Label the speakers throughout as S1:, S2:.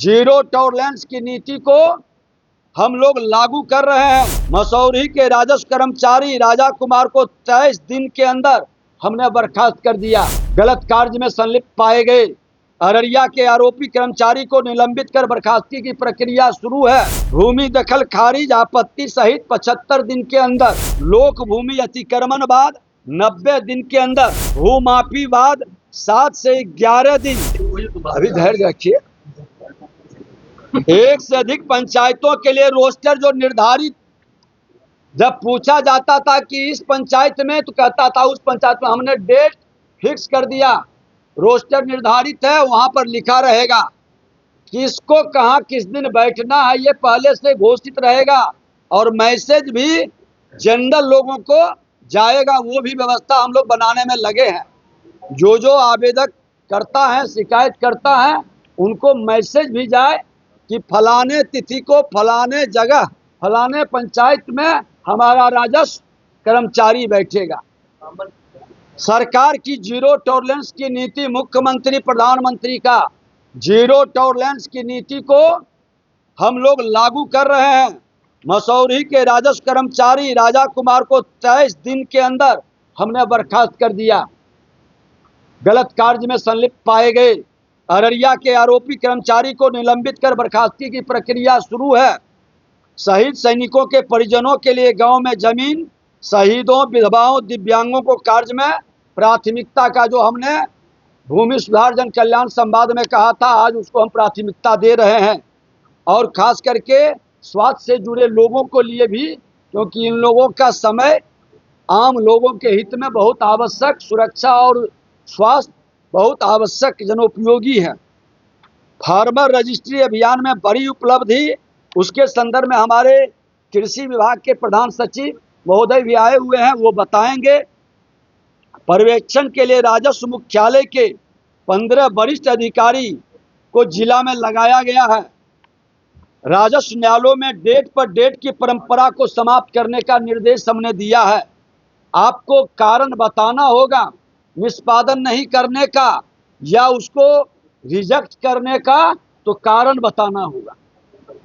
S1: Zero tolerance की नीति को हम लोग लागू कर रहे हैं। मसौरी के राजस्व कर्मचारी राजा कुमार को 23 दिन के अंदर हमने बर्खास्त कर दिया। गलत कार्य में संलिप्त पाए गए अररिया के आरोपी कर्मचारी को निलंबित कर बर्खास्ती की प्रक्रिया शुरू है। भूमि दखल खारिज आपत्ति सहित 75 दिन के अंदर, लोक भूमि अतिक्रमण बाद 90 दिन के अंदर, भूमाफी बाद 7 से 11 दिन। अभी धैर्य रखिए। एक से अधिक पंचायतों के लिए रोस्टर जो निर्धारित, जब पूछा जाता था कि इस पंचायत में, तो कहता था उस पंचायत में। हमने डेट फिक्स कर दिया, रोस्टर निर्धारित है, वहां पर लिखा रहेगा किसको कहां किस दिन बैठना है, ये पहले से घोषित रहेगा। और मैसेज भी जनरल लोगों को जाएगा, वो भी व्यवस्था हम लोग बनाने में लगे हैं। जो आवेदक करता है, शिकायत करता है, उनको मैसेज भी जाए कि फलाने तिथि को फलाने जगह फलाने पंचायत में हमारा राजस्व कर्मचारी बैठेगा। सरकार की जीरो टॉलरेंस की नीति, मुख्यमंत्री प्रधानमंत्री का जीरो टॉलरेंस की नीति को हम लोग लागू कर रहे हैं। मसौरी के राजस्व कर्मचारी राजा कुमार को 23 दिन के अंदर हमने बर्खास्त कर दिया। गलत कार्य में संलिप्त पाए गए अररिया के आरोपी कर्मचारी को निलंबित कर बर्खास्ती की प्रक्रिया शुरू है। शहीद सैनिकों के परिजनों के लिए गांव में जमीन, शहीदों, विधवाओं, दिव्यांगों को कार्य में प्राथमिकता का जो हमने भूमि सुधार जन कल्याण संवाद में कहा था, आज उसको हम प्राथमिकता दे रहे हैं। और खास करके स्वास्थ्य से जुड़े लोगों को लिए भी, क्योंकि इन लोगों का समय आम लोगों के हित में बहुत आवश्यक, सुरक्षा और स्वास्थ्य बहुत आवश्यक जनोपयोगी है। फार्मर रजिस्ट्री अभियान में बड़ी उपलब्धि, उसके संदर्भ में हमारे कृषि विभाग के प्रधान सचिव महोदय भी आए हुए हैं, वो बताएंगे। पर्यवेक्षण के लिए राजस्व मुख्यालय के 15 वरिष्ठ अधिकारी को जिला में लगाया गया है। राजस्व न्यायालयों में डेट पर डेट की परंपरा को समाप्त करने का निर्देश हमने दिया है। आपको कारण बताना होगा, निष्पादन नहीं करने का या उसको रिजेक्ट करने का, तो कारण बताना होगा।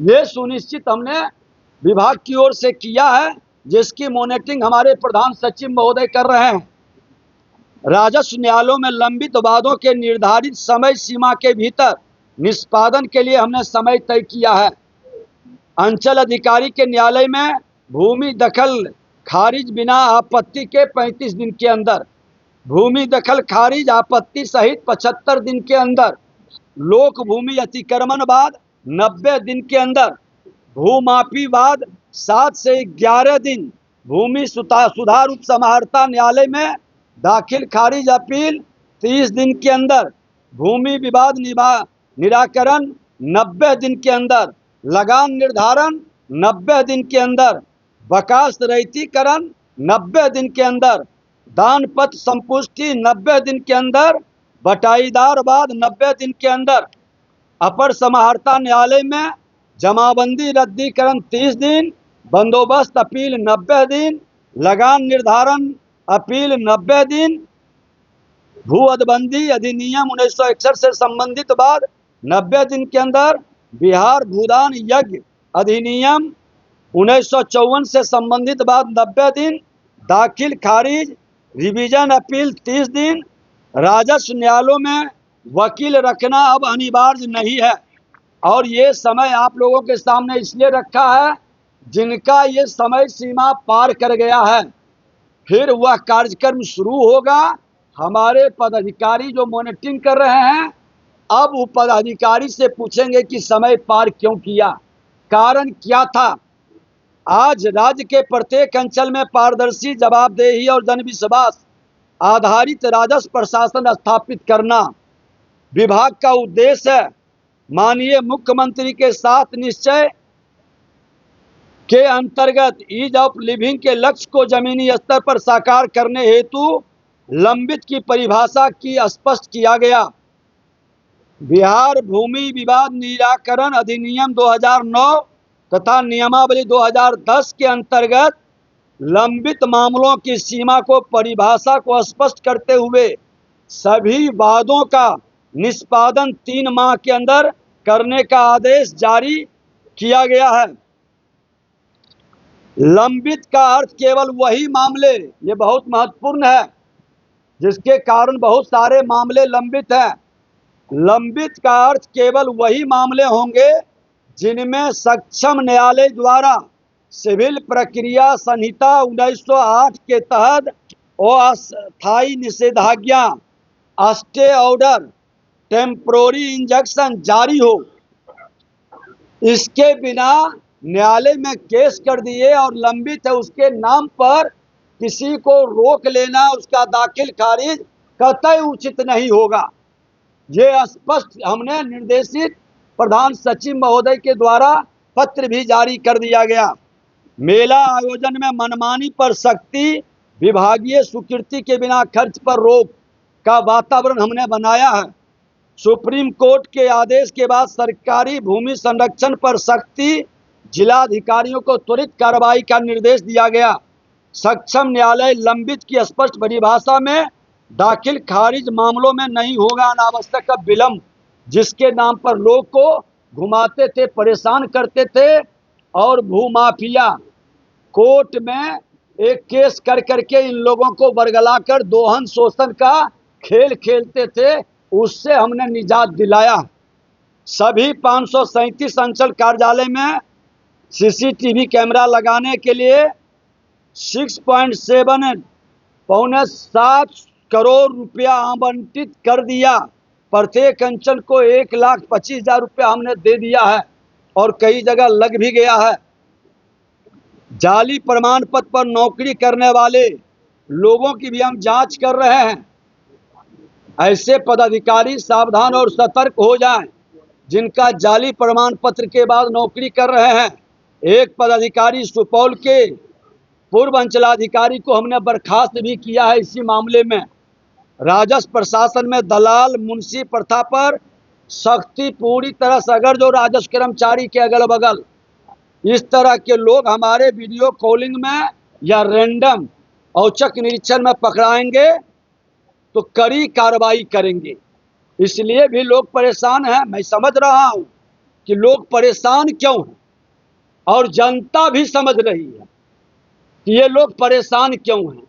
S1: ये सुनिश्चित हमने विभाग की ओर से किया है, जिसकी मॉनिटरिंग हमारे प्रधान सचिव महोदय कर रहे हैं। राजस्व न्यायालयों में लंबित वादों के निर्धारित समय सीमा के भीतर निष्पादन के लिए हमने समय तय किया है। अंचल अधिकारी के न्यायालय में भूमि दखल खारिज बिना आपत्ति के 35 दिन के अंदर, भूमि दखल खारिज आपत्ति सहित 75 दिन के अंदर, लोक भूमि अतिक्रमण बाद 90 दिन के अंदर, भूमाफी बाद 7 से 11 दिन, भूमि सुधार उप समाहर्ता न्यायालय में दाखिल खारिज अपील 30 दिन के अंदर, भूमि विवाद निराकरण 90 दिन के अंदर, लगान निर्धारण 90 दिन के अंदर, बकास्त रहितीकरण 90 दिन के अंदर, दान पत्र संपुष्टि 90 दिन के अंदर, बटाईदार बाद 90 दिन के अंदर, अपर समाहर्ता न्यायालय में जमाबंदी रद्दीकरण 30 दिन, बंदोबस्त अपील 90 दिन, लगान निर्धारण अपील 90 दिन, भू अदबंदी अधिनियम 1961 से संबंधित बाद 90 दिन के अंदर, बिहार भूदान यज्ञ अधिनियम 1954 से संबंधित बाद 90 दिन, दाखिल खारिज रिवीजन अपील 30 दिन। राजस्व न्यायालयों में वकील रखना अब अनिवार्य नहीं है। और ये समय आप लोगों के सामने इसलिए रखा है, जिनका ये समय सीमा पार कर गया है, फिर वह कार्यक्रम शुरू होगा। हमारे पदाधिकारी जो मॉनिटरिंग कर रहे हैं, अब वो पदाधिकारी से पूछेंगे कि समय पार क्यों किया, कारण क्या था। आज राज्य के प्रत्येक अंचल में पारदर्शी, जवाबदेही और जनविश्वास आधारित राजस्व प्रशासन स्थापित करना विभाग का उद्देश्य है। माननीय मुख्यमंत्री के 7 निश्चय के अंतर्गत ईज ऑफ लिविंग के लक्ष्य को जमीनी स्तर पर साकार करने हेतु लंबित की परिभाषा की स्पष्ट किया गया। बिहार भूमि विवाद निराकरण अधिनियम 2009 तथा नियमावली 2010 के अंतर्गत लंबित मामलों की सीमा को परिभाषा को स्पष्ट करते हुए सभी वादों का निष्पादन 3 माह के अंदर करने का आदेश जारी किया गया है। लंबित का अर्थ केवल वही मामले, ये बहुत महत्वपूर्ण है, जिसके कारण बहुत सारे मामले लंबित हैं। लंबित का अर्थ केवल वही मामले होंगे जिनमें सक्षम न्यायालय द्वारा सिविल प्रक्रिया संहिता 1908 के तहत अस्थायी निषेधाज्ञा, स्टे ऑर्डर, टेम्पोररी इंजंक्शन जारी हो। इसके बिना न्यायालय में केस कर दिए और लंबित है उसके नाम पर किसी को रोक लेना, उसका दाखिल खारिज कतई उचित नहीं होगा। ये स्पष्ट हमने निर्देशित प्रधान सचिव महोदय के द्वारा पत्र भी जारी कर दिया गया। मेला आयोजन में मनमानी पर सख्ती, विभागीय स्वीकृति के बिना खर्च पर रोक का वातावरण हमने बनाया है। सुप्रीम कोर्ट के आदेश के बाद सरकारी भूमि संरक्षण पर सख्ती, जिलाधिकारियों को त्वरित कार्रवाई का निर्देश दिया गया। सक्षम न्यायालय लंबित की स्पष्ट परिभाषा में दाखिल खारिज मामलों में नहीं होगा अनावश्यक विलंब, जिसके नाम पर लोग को घुमाते थे, परेशान करते थे और भूमाफिया कोर्ट में एक केस कर करके इन लोगों को बरगलाकर दोहन शोषण का खेल खेलते थे, उससे हमने निजात दिलाया। सभी 537 अंचल कार्यालय में सीसीटीवी कैमरा लगाने के लिए 6.7 पौने 7 करोड़ रुपया आवंटित कर दिया। प्रत्येक अंचल को 1,25,000 रुपया हमने दे दिया है और कई जगह लग भी गया है। जाली प्रमाण पत्र पर नौकरी करने वाले लोगों की भी हम जांच कर रहे हैं। ऐसे पदाधिकारी सावधान और सतर्क हो जाएं जिनका जाली प्रमाण पत्र के बाद नौकरी कर रहे हैं। एक पदाधिकारी सुपौल के पूर्व अंचलाधिकारी को हमने बर्खास्त भी किया है इसी मामले में। राजस्व प्रशासन में दलाल मुंशी प्रथा पर सख्ती पूरी तरह से, अगर जो राजस्व कर्मचारी के अगल बगल इस तरह के लोग हमारे वीडियो कॉलिंग में या रैंडम औचक निरीक्षण में पकड़ाएंगे तो कड़ी कार्रवाई करेंगे। इसलिए भी लोग परेशान हैं। मैं समझ रहा हूं कि लोग परेशान क्यों हैं और जनता भी समझ रही है कि ये लोग परेशान क्यों हैं।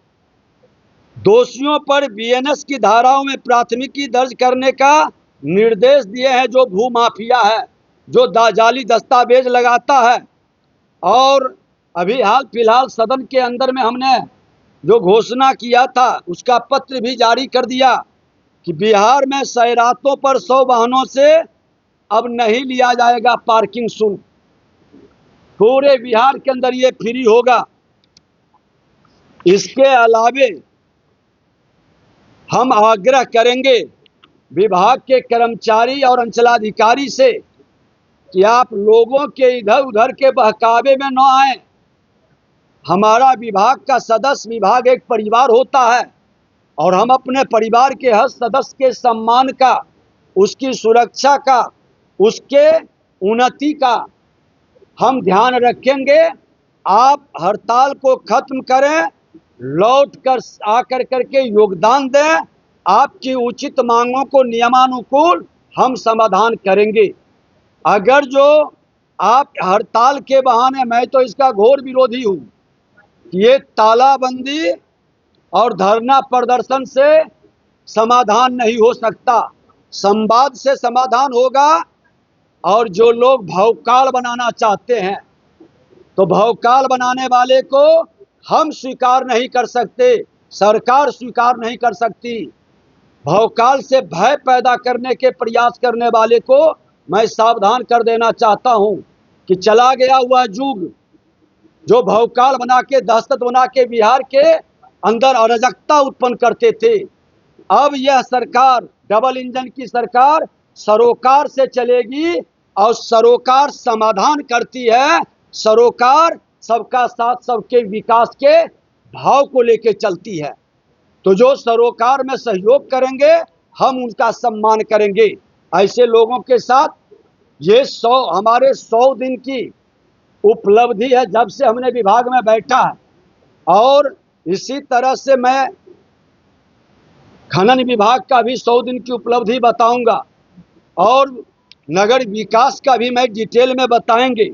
S1: दोषियों पर बीएनएस की धाराओं में प्राथमिकी दर्ज करने का निर्देश दिए हैं जो भूमाफिया है, जो जाली दस्तावेज लगाता है। और अभी हाल फिलहाल सदन के अंदर में हमने जो घोषणा किया था उसका पत्र भी जारी कर दिया कि बिहार में सैरातों पर 100 वाहनों से अब नहीं लिया जाएगा पार्किंग शुल्क। पूरे बिहार के अंदर ये फ्री होगा। इसके अलावे हम आग्रह करेंगे विभाग के कर्मचारी और अंचलाधिकारी से कि आप लोगों के इधर उधर के बहकावे में न आए। हमारा विभाग का सदस्य, विभाग एक परिवार होता है और हम अपने परिवार के हर सदस्य के सम्मान का, उसकी सुरक्षा का, उसके उन्नति का हम ध्यान रखेंगे। आप हड़ताल को खत्म करें, लौट कर आकर करके योगदान दें। आपकी उचित मांगों को नियमानुकूल हम समाधान करेंगे। अगर जो आप हड़ताल के बहाने, मैं तो इसका घोर विरोधी हूँ, ये तालाबंदी और धरना प्रदर्शन से समाधान नहीं हो सकता। संवाद से समाधान होगा। और जो लोग भौकाल बनाना चाहते हैं तो भौकाल बनाने वाले को हम स्वीकार नहीं कर सकते, सरकार स्वीकार नहीं कर सकती। भौकाल से भय पैदा करने के प्रयास करने वाले को मैं सावधान कर देना चाहता हूं कि चला गया हुआ युग, जो भौकाल बना के, दहशत बना के बिहार के अंदर अराजकता उत्पन्न करते थे। अब यह सरकार, डबल इंजन की सरकार, सरोकार से चलेगी और सरोकार समाधान करती है। सरोकार सबका साथ, सबके विकास के भाव को लेकर चलती है। तो जो सरोकार में सहयोग करेंगे हम उनका सम्मान करेंगे। ऐसे लोगों के साथ ये हमारे 100 दिन की उपलब्धि है जब से हमने विभाग में बैठा है। और इसी तरह से मैं खनन विभाग का भी 100 दिन की उपलब्धि बताऊंगा। और नगर विकास का भी मैं डिटेल में बताएंगे।